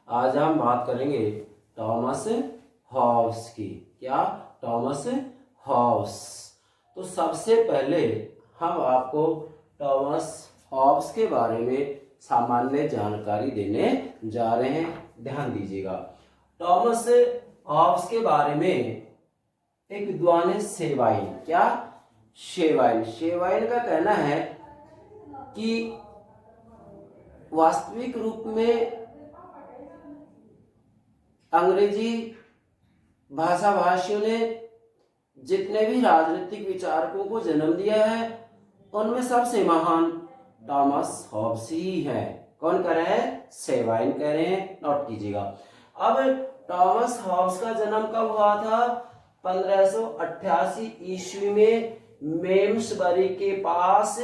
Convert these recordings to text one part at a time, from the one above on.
आज हम बात करेंगे थॉमस हॉब्स की। क्या? Thomas Hobbes. तो सबसे पहले हम आपको थॉमस हॉब्स के बारे में सामान्य जानकारी देने जा रहे हैं। ध्यान दीजिएगा। थॉमस हॉब्स के बारे में एक विद्वान है शेवाइन। क्या? शेवाइन का कहना है कि वास्तविक रूप में अंग्रेजी भाषा भाषियों ने जितने भी राजनीतिक विचारकों को जन्म दिया है उनमें सबसे महान थॉमस हॉब्स ही है। कौन कह रहे हैं? शेवाइन कह रहे हैं, नोट कीजिएगा। अब थॉमस हॉब्स का जन्म कब हुआ था? 1588 ईस्वी में मेम्सबरी के पास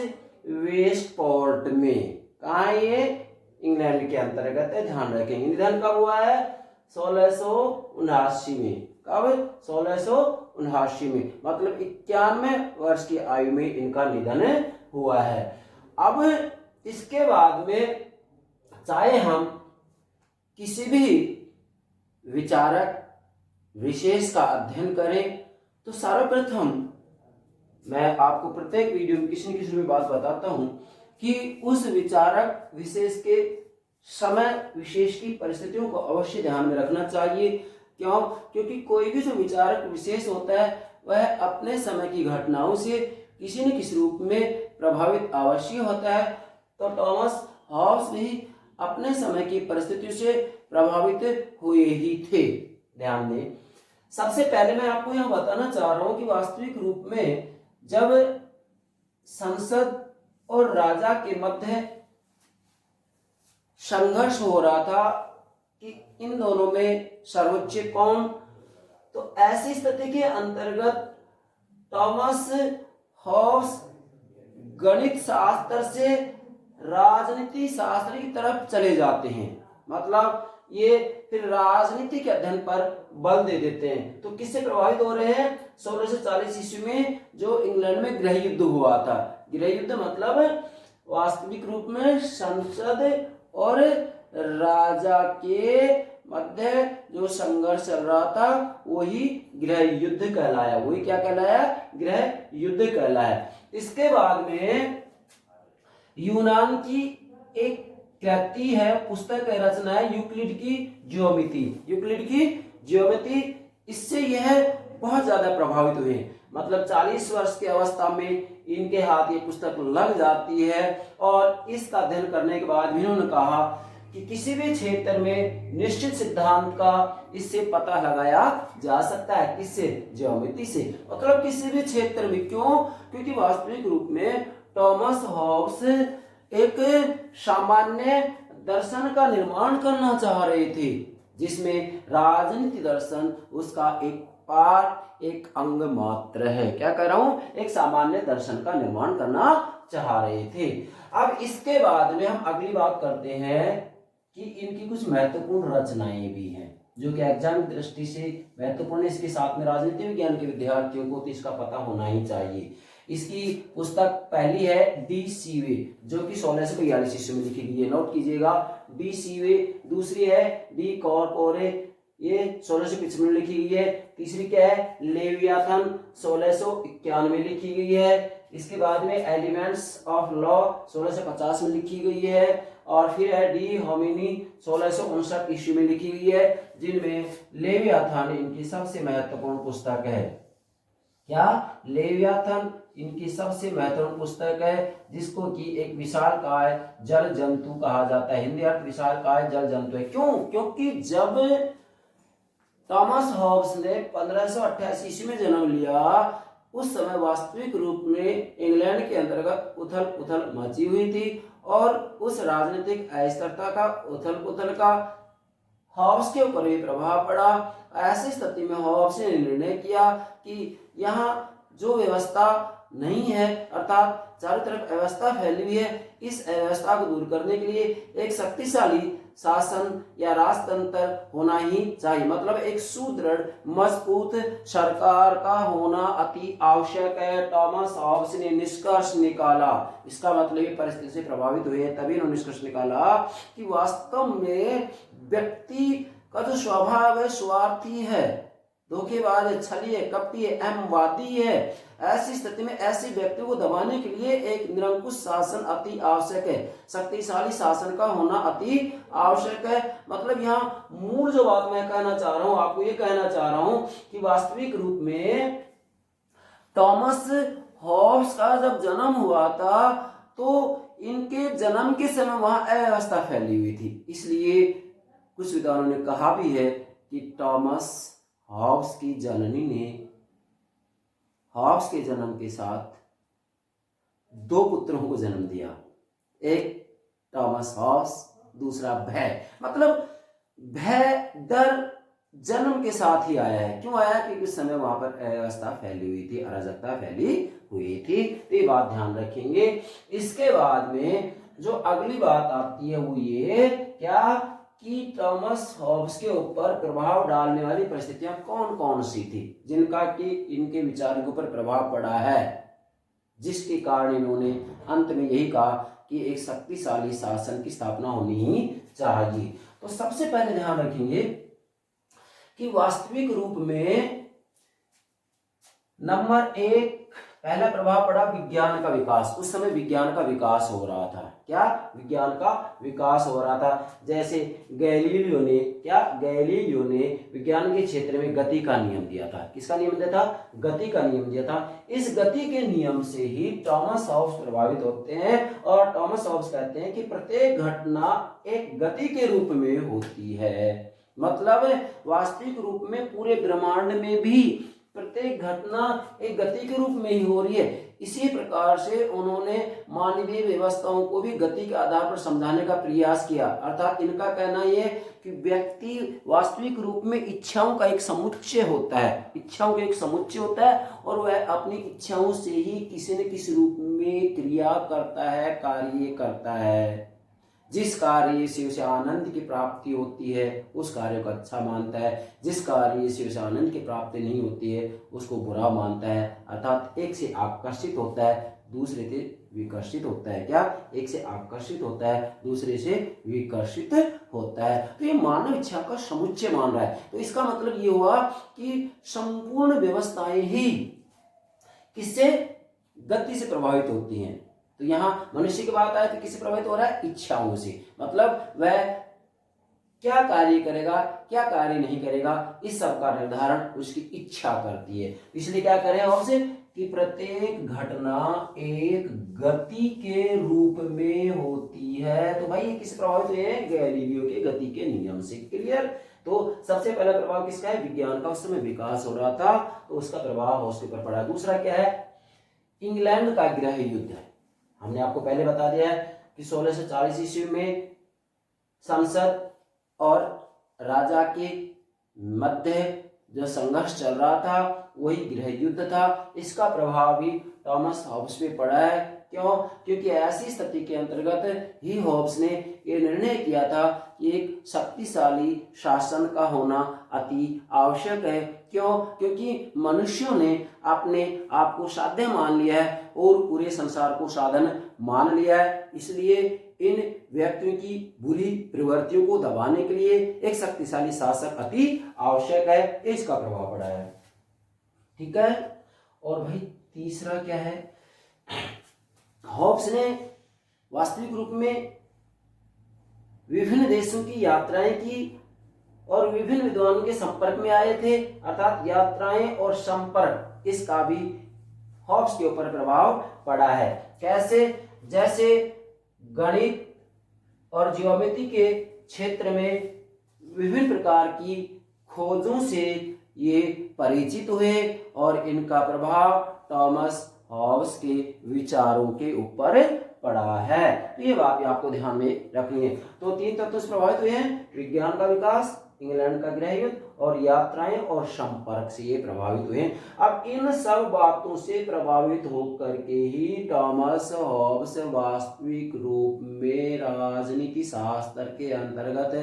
वेस्टपोर्ट में। कहाँ है ये? इंग्लैंड के अंतर्गत है, ध्यान रखेंगे। निधन कब हुआ है? 1679 में। कब? 1679 में, मतलब 91 वर्ष की आयु में इनका निधन हुआ है। अब इसके बाद में चाहे हम किसी भी विचारक विशेष का अध्ययन करें तो सर्वप्रथम मैं आपको प्रत्येक वीडियो में किसी न किसी में बात बताता हूं कि उस विचारक विशेष के समय विशेष की परिस्थितियों को अवश्य ध्यान में रखना चाहिए। क्यों? क्योंकि कोई भी जो विचारक विशेष होता है वह अपने समय की घटनाओं से किसी न किसी रूप में प्रभावित अवश्य होता है। तो थॉमस हॉब्स भी अपने समय की परिस्थितियों से प्रभावित हुए ही थे। ध्यान दें। सबसे पहले मैं आपको यह बताना चाह रहा हूं कि वास्तविक रूप में जब संसद और राजा के मध्य संघर्ष हो रहा था कि इन दोनों में सर्वोच्च कौन, तो ऐसी स्थिति के अंतर्गत थॉमस हॉब्स गणित शास्त्र से राजनीति शास्त्र की तरफ चले जाते हैं। मतलब ये फिर राजनीति के अध्ययन पर बल दे देते हैं। तो किससे प्रभावित हो रहे हैं? 1640 ईस्वी में जो इंग्लैंड में गृह युद्ध हुआ था। गृह युद्ध मतलब वास्तविक रूप में संसद और राजा के मध्य जो संघर्ष चल रहा था वही गृह युद्ध कहलाया। वही क्या कहलाया? गृह युद्ध कहलाया। इसके बाद में यूनान की एक कृति है, पुस्तक है, रचना है यूक्लिड की ज्योमेट्री। यूक्लिड की ज्योमेट्री, इससे यह बहुत ज्यादा प्रभावित हुए। मतलब 40 वर्ष की अवस्था में इनके हाथ ये पुस्तक लग जाती है और इसका अध्ययन करने के बाद भी उन्होंने कहा कि किसी भी क्षेत्र में निश्चित सिद्धांत का इससे पता लगाया जा सकता है। किससे? ज्योमेट्री से। मतलब किसी भी क्षेत्र में। क्यों? क्योंकि वास्तविक रूप में थॉमस हॉब्स एक सामान्य दर्शन का निर्माण करना चाह रहे थे जिसमें राजनीति दर्शन उसका एक पार्ट, एक अंग मात्र है। क्या कर रहा हूं? एक सामान्य दर्शन का निर्माण करना चाह रहे थे। अब इसके बाद में हम अगली बात करते हैं कि इनकी कुछ महत्वपूर्ण रचनाएं भी हैं जो कि एग्जाम की दृष्टि से महत्वपूर्ण है। इसके साथ में राजनीति विज्ञान के विद्यार्थियों को तो इसका पता होना ही चाहिए। इसकी पुस्तक पहली है डी सीवे जो कि 1642 ईस्वी में लिखी गई है, नोट कीजिएगा। डी सीवे। दूसरी है डी कॉर्पोरे, ये 1695 में लिखी गई है। तीसरी क्या है? लेवियाथन, 1691 में लिखी गई है। इसके बाद में एलिमेंट्स ऑफ लॉ 1650 में लिखी गई है। और फिर है डी होमिनी 1659 ईस्वी में लिखी गई है, जिनमें लेवियाथन इनकी सबसे महत्वपूर्ण पुस्तक है। क्या? लेवियाथन इनकी सबसे महत्वपूर्ण पुस्तक है जिसको कि एक विशालकाय जल जंतु कहा जाता है। हिंदी अर्थ विशालकाय जल जंतु है। क्यों? क्योंकि जब थॉमस हॉब्स ने 1588 ईस्वी में जन्म लिया उस समय वास्तविक रूप में इंग्लैंड के अंतर्गत उथल पुथल मची हुई थी और उस राजनीतिक अस्थिरता का उथल पुथल का हॉब्स के ऊपर भी प्रभाव पड़ा। ऐसी स्थिति में हॉब्स ने निर्णय किया कि यहाँ जो व्यवस्था नहीं है, अर्थात चारों तरफ अव्यवस्था फैली हुई है, इस अव्यवस्था को दूर करने के लिए एक शक्तिशाली शासन या राजतंत्र होना ही चाहिए। मतलब एक सुदृढ़ मजबूत सरकार का होना अति आवश्यक है। थॉमस हॉब्स ने निष्कर्ष निकाला, इसका मतलब ये परिस्थिति से प्रभावित हुए तभी उन्होंने निष्कर्ष निकाला कि वास्तव में व्यक्ति का जो स्वभाव है स्वार्थी है, धोखेबाज है, छली है, कपटी है, अहमवादी है। ऐसी स्थिति में ऐसे व्यक्ति को दबाने के लिए एक निरंकुश शासन अति आवश्यक है, शक्तिशाली शासन का होना अति आवश्यक है। मतलब यहाँ मूल जो बात मैं कहना चाह रहा हूं, आपको ये कहना चाह रहा हूं कि वास्तविक रूप में थॉमस हॉब्स का जब जन्म हुआ था तो इनके जन्म के समय वहां अव्यवस्था फैली हुई थी। इसलिए कुछ विद्वानों ने कहा भी है कि थॉमस हॉब्स की जननी ने हॉब्स के जन्म के साथ दो पुत्रों को जन्म दिया, एक थॉमस हॉब्स, दूसरा भय। मतलब भय डर जन्म के साथ ही आया है। क्यों आया? क्योंकि उस समय वहां पर अव्यवस्था फैली हुई थी, अराजकता फैली हुई थी। तो ये बात ध्यान रखेंगे। इसके बाद में जो अगली बात आती है वो ये क्या कि थॉमस हॉब्स के ऊपर प्रभाव डालने वाली परिस्थितियां कौन कौन सी थी जिनका कि इनके विचारों के ऊपर प्रभाव पड़ा है, जिसके कारण इन्होंने अंत में यही कहा कि एक शक्तिशाली शासन की स्थापना होनी ही चाहिए। तो सबसे पहले ध्यान रखेंगे कि वास्तविक रूप में नंबर एक पहला प्रभाव पड़ा विज्ञान का विकास। उस समय विज्ञान का विकास हो रहा था। क्या? विज्ञान का विकास हो रहा था। जैसे गैलीलियो ने विज्ञान के क्षेत्र में गति का नियम दिया था। किसका नियम दिया था? गति का नियम दिया था। इस गति के नियम से ही थॉमस हॉब्स प्रभावित होते हैं और थॉमस हॉब्स कहते हैं कि प्रत्येक घटना एक गति के रूप में होती है। मतलब वास्तविक रूप में पूरे ब्रह्मांड में भी प्रत्येक घटना एक गति के रूप में ही हो रही है। इसी प्रकार से उन्होंने मानवीय व्यवस्थाओं को भी गति के आधार पर समझाने का प्रयास किया। अर्थात इनका कहना यह कि व्यक्ति वास्तविक रूप में इच्छाओं का एक समुच्चय होता है, और वह अपनी इच्छाओं से ही किसी न किसी रूप में क्रिया करता है, कार्य करता है। जिस कार्य से उसे आनंद की प्राप्ति होती है उस कार्य को अच्छा मानता है, जिस कार्य से उसे आनंद की प्राप्ति नहीं होती है उसको बुरा मानता है। अर्थात एक से आकर्षित होता है, दूसरे से विकर्षित होता है। क्या? एक से आकर्षित होता है, दूसरे से विकर्षित होता है। तो ये मानव इच्छा का समुच्चय मान रहा है। तो इसका मतलब ये हुआ कि संपूर्ण व्यवस्थाएं ही किससे? गति से प्रभावित होती हैं। तो यहां मनुष्य की बात आए तो किससे प्रभावित हो रहा है? इच्छाओं से। मतलब वह क्या कार्य करेगा, क्या कार्य नहीं करेगा, इस सब का निर्धारण उसकी इच्छा करती है। इसलिए क्या करें हमसे कि प्रत्येक घटना एक गति के रूप में होती है। तो भाई ये किस प्रभावित हुए हैं? गैलीलियो के गति के नियम से। क्लियर? तो सबसे पहला प्रभाव किसका है? विज्ञान का। उस समय विकास हो रहा था तो उसका प्रभाव उसके ऊपर पड़ा। दूसरा क्या है? इंग्लैंड का गृह युद्ध है। हमने आपको पहले बता दिया है कि 1640 ईस्वी में संसद और राजा के मध्य जो संघर्ष चल रहा था वही गृह युद्ध था। इसका प्रभाव भी थॉमस हॉब्स पे पड़ा है। क्यों? क्योंकि ऐसी स्थिति के अंतर्गत ही हॉब्स ने यह निर्णय किया था कि एक शक्तिशाली शासन का होना अति आवश्यक है। क्यों? क्योंकि मनुष्यों ने अपने आप को साध्य मान लिया है और पूरे संसार को साधन मान लिया है। इसलिए इन व्यक्तियों की बुरी प्रवृत्तियों को दबाने के लिए एक शक्तिशाली शासक अति आवश्यक है। इसका प्रभाव पड़ा है। ठीक है? और भाई तीसरा क्या है? हॉब्स ने वास्तविक रूप में विभिन्न देशों की यात्राएं की और विभिन्न विद्वानों के संपर्क में आए थे। अर्थात यात्राएं और संपर्क, इसका भी हॉब्स के ऊपर प्रभाव पड़ा है। कैसे? जैसे गणित और ज्योमेट्री के क्षेत्र में विभिन्न प्रकार की खोजों से ये परिचित हुए और इनका प्रभाव थॉमस हॉब्स के विचारों के ऊपर पड़ा है। तो ये बात आपको ध्यान में रखनी है। तो तीन तत्व से प्रभावित हुए हैं: विज्ञान का विकास, इंग्लैंड का गृह युद्ध और यात्राएं और संपर्क से ये प्रभावित हुए। अब इन सब बातों से प्रभावित होकर के ही थॉमस हॉब्स वास्तविक रूप में राजनीति शास्त्र के अंतर्गत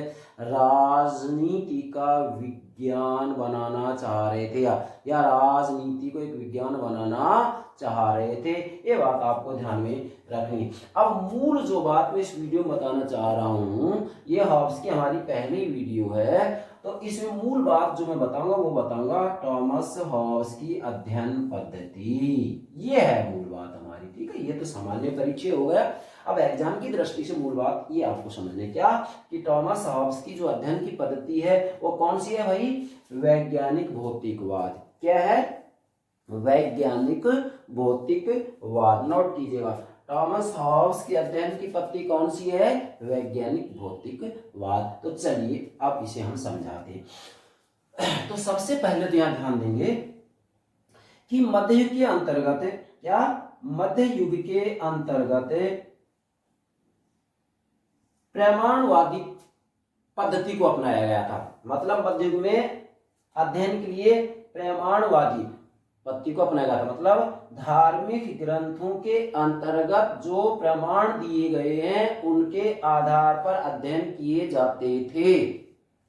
राजनीति का विज्ञान बनाना चाह रहे थे, या राजनीति को एक विज्ञान बनाना चाह रहे थे। ये बात आपको ध्यान में रखनी। अब मूल जो बात मैं इस वीडियो में बताना चाह रहा हूँ, ये हॉब्स की हमारी पहली वीडियो है, तो इसमें मूल बात जो मैं बताऊंगा वो बताऊंगा थॉमस हॉब्स की अध्ययन पद्धति। ये है मूल बात हमारी, ठीक है। ये तो सामान्य परिचय हो गया। अब एग्जाम की दृष्टि से मूल बात ये आपको समझने क्या कि थॉमस हॉब्स की जो अध्ययन की पद्धति है वो कौन सी है भाई? वैज्ञानिक भौतिकवाद। क्या है? वैज्ञानिक भौतिकवाद। नोट कीजिएगा, थॉमस हॉब्स की अध्ययन की पद्धति कौन सी है? वैज्ञानिक भौतिकवाद। तो चलिए अब इसे हम समझाते हैं। तो सबसे पहले तो यहां ध्यान देंगे कि मध्य युग के अंतर्गत, क्या मध्य युग के अंतर्गत प्रमाणवादी पद्धति को अपनाया गया था। मतलब मध्य युग में अध्ययन के लिए प्रमाणवादी पद्धति को अपनाया गया था। मतलब धार्मिक ग्रंथों के अंतर्गत जो प्रमाण दिए गए हैं उनके आधार पर अध्ययन किए जाते थे।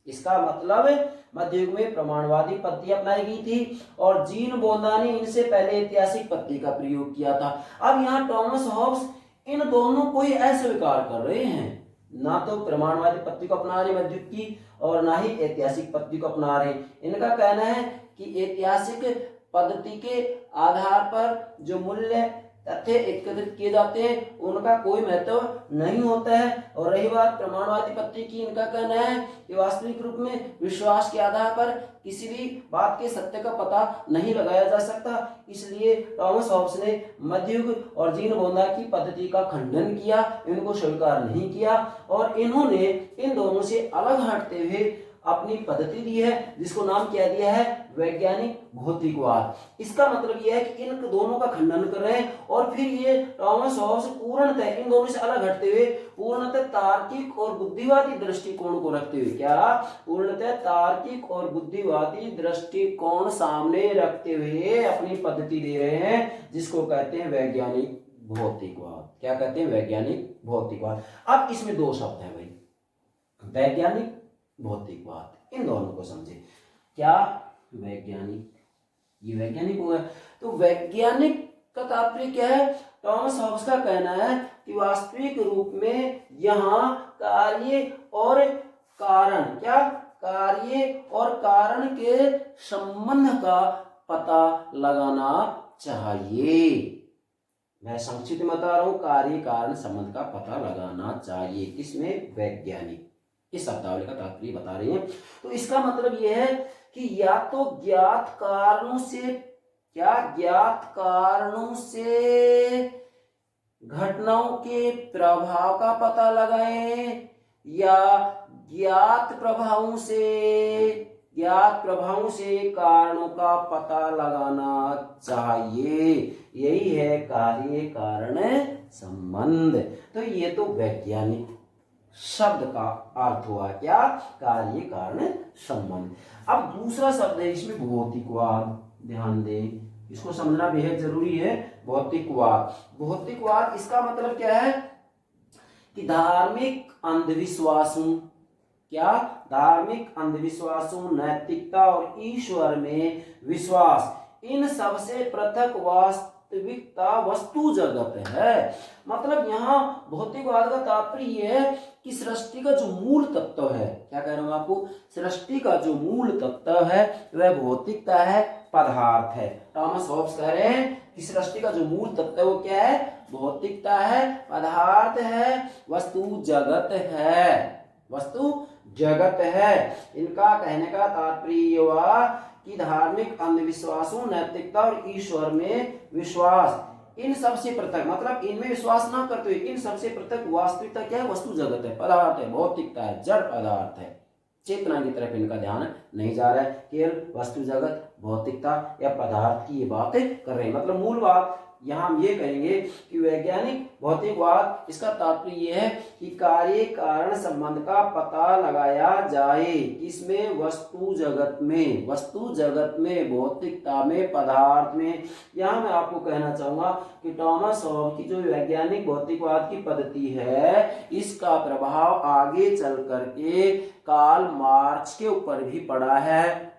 इसका मतलब मध्य युग में प्रमाणवादी पद्धति अपनाई गई थी और जीन बोना ने इनसे पहले ऐतिहासिक पद्धति का प्रयोग किया था। अब यहाँ थॉमस हॉब्स इन दोनों को ही अस्वीकार कर रहे हैं, ना तो प्रमाणवादी पद्धति को अपना रहे मध्य युग की और ना ही ऐतिहासिक पद्धति को अपना रहे। इनका कहना है कि ऐतिहासिक पद्धति के आधार पर जो मूल्य तथ्य एकत्रित किए जाते हैं उनका कोई महत्व नहीं होता है। और रही बात प्रमाणवादी पद्धति की, इनका कहना है कि वास्तविक रूप में विश्वास के आधार पर किसी भी बात के सत्य का पता नहीं लगाया जा सकता। इसलिए थॉमस हॉब्स ने मध्य युग और जीन बोना की पद्धति का खंडन किया, इनको स्वीकार नहीं किया और इन्होंने इन दोनों से अलग हटते हुए अपनी पद्धति दी है जिसको नाम क्या दिया है? वैज्ञानिक भौतिकवाद। इसका मतलब यह है कि इन दोनों का खंडन कर रहे हैं और फिर ये थॉमस हॉब्स पूर्णतः इन दोनों से अलग हटते हुए पूर्णतः तार्किक और बुद्धिवादी दृष्टिकोण को रखते हुए, क्या पूर्णतः तार्किक और बुद्धिवादी दृष्टिकोण सामने रखते हुए अपनी पद्धति दे रहे हैं जिसको कहते हैं वैज्ञानिक भौतिकवाद। क्या कहते हैं? वैज्ञानिक भौतिकवाद। अब इसमें दो शब्द है भाई, वैज्ञानिक भौतिकवाद। इन दोनों को समझे। क्या वैज्ञानिक, ये वैज्ञानिक हुआ। तो वैज्ञानिक का तात्पर्य क्या है? थॉमस हॉब्स का कहना है कि वास्तविक रूप में यहाँ कार्य और कारण, क्या कार्य और कारण के संबंध का पता लगाना चाहिए। मैं संक्षिप्त में बता रहा हूं, कार्य कारण संबंध का पता लगाना चाहिए। इसमें वैज्ञानिक इस शब्दावली का तात्पर्य बता रहे हैं। तो इसका मतलब यह है कि या तो ज्ञात कारणों से, क्या ज्ञात कारणों से घटनाओं के प्रभाव का पता लगाएं या ज्ञात प्रभावों से कारणों का पता लगाना चाहिए। यही है कार्य कारण संबंध। तो ये तो वैज्ञानिक शब्द का अर्थ हुआ, क्या कार्य कारण संबंध। अब दूसरा शब्द है इसमें भौतिकवाद। ध्यान दें, इसको समझना बेहद जरूरी है। भौतिकवाद, भौतिकवाद इसका मतलब क्या है कि धार्मिक अंधविश्वासों, क्या धार्मिक अंधविश्वासों, नैतिकता और ईश्वर में विश्वास, इन सबसे पृथक वास्तविकता वस्तु जगत है। मतलब यहाँ भौतिकवाद का तात्पर्य यह है कि सृष्टि का जो मूल तत्व है, क्या कह रहा हूं आपको, सृष्टि का जो मूल तत्व है वह भौतिकता है, पदार्थ है। थॉमस हॉब्स कह रहे हैं कि सृष्टि का जो मूल तत्व है वो क्या है? भौतिकता है, पदार्थ है, वस्तु जगत है, वस्तु जगत है। इनका कहने का तात्पर्य हुआ कि धार्मिक अंधविश्वासों, नैतिकता और ईश्वर में विश्वास, इन सबसे पृथक, मतलब इनमें विश्वास ना करते हुए इन सबसे पृथक वास्तविकता क्या है? वस्तु जगत है, पदार्थ है, भौतिकता है, जड़ पदार्थ है। चेतना की तरफ इनका ध्यान नहीं जा रहा है, केवल वस्तु जगत, भौतिकता या पदार्थ की ये बातें कर रहे हैं। मतलब मूल बात यहाँ हम ये कहेंगे कि वैज्ञानिक भौतिकवाद, इसका तात्पर्य ये है कि कार्य कारण संबंध का पता लगाया जाए, किसमें, वस्तु जगत में, भौतिकता में, पदार्थ में। यहाँ मैं आपको कहना चाहूंगा कि थॉमस हॉब्स की जो वैज्ञानिक भौतिकवाद की पद्धति है, इसका प्रभाव आगे चल करके कार्ल मार्क्स के ऊपर भी पड़ा है।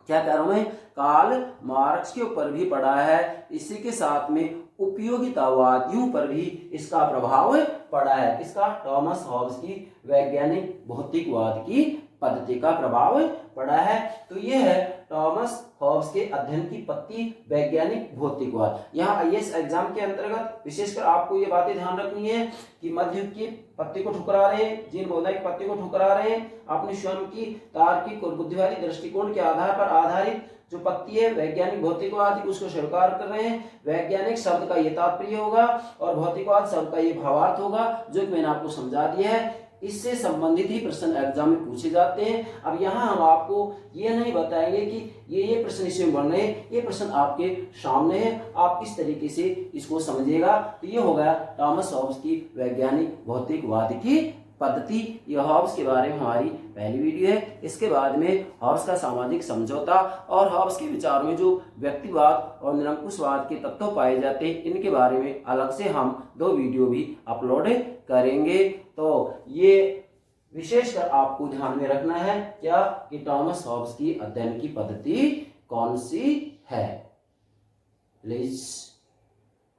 क्या कह रहा हूं मैं, कार्ल मार्क्स के ऊपर भी पड़ा है। इसी के साथ में उपयोगितावादियों पर भी इसका प्रभाव पड़ा है। इसका थॉमस हॉब्स की वैज्ञानिक भौतिकवाद की पद्धति का प्रभाव पड़ा है। तो ये है थॉमस हॉब्स के अध्ययन की पद्धति वैज्ञानिक भौतिकवाद। यहाँ आईएएस एग्जाम के अंतर्गत विशेषकर आपको ये बातें ध्यान रखनी है कि मध्य युग की पत्ती को ठुकरा रहे हैं, जीन बौद्धिक पत्ती को ठुकरा रहे हैं, अपनी स्वयं की तार्किक और बुद्धिवादी दृष्टिकोण के आधार पर आधारित जो पत्ती है वैज्ञानिक भौतिकवाद उसको स्वीकार कर रहे हैं। वैज्ञानिक शब्द का ये तात्पर्य होगा और भौतिकवाद शब्द का ये भावार्थ होगा, जो कि मैंने आपको समझा दिया है। इससे संबंधित ही प्रश्न एग्जाम में पूछे जाते हैं। अब यहाँ हम आपको ये नहीं बताएंगे कि ये प्रश्न इसमें बन रहे हैं, ये प्रश्न आपके सामने है, आप किस तरीके से इसको समझिएगा। तो ये हो गया थॉमस हॉब्स की वैज्ञानिक भौतिकवाद की पद्धति। यह हॉब्स के बारे में हमारी पहली वीडियो है। इसके बाद में हॉब्स का सामाजिक समझौता और हॉब्स के विचारों में जो व्यक्तिवाद और निरंकुशवाद के तत्व पाए जाते हैं, इनके बारे में अलग से हम 2 वीडियो भी अपलोड करेंगे। तो ये विशेषकर आपको ध्यान में रखना है क्या, कि थॉमस हॉब्स की अध्ययन की पद्धति कौन सी है। प्लीज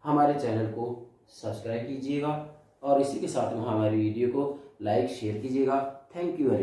हमारे चैनल को सब्सक्राइब कीजिएगा और इसी के साथ में हमारी वीडियो को लाइक शेयर कीजिएगा। Thank you very much.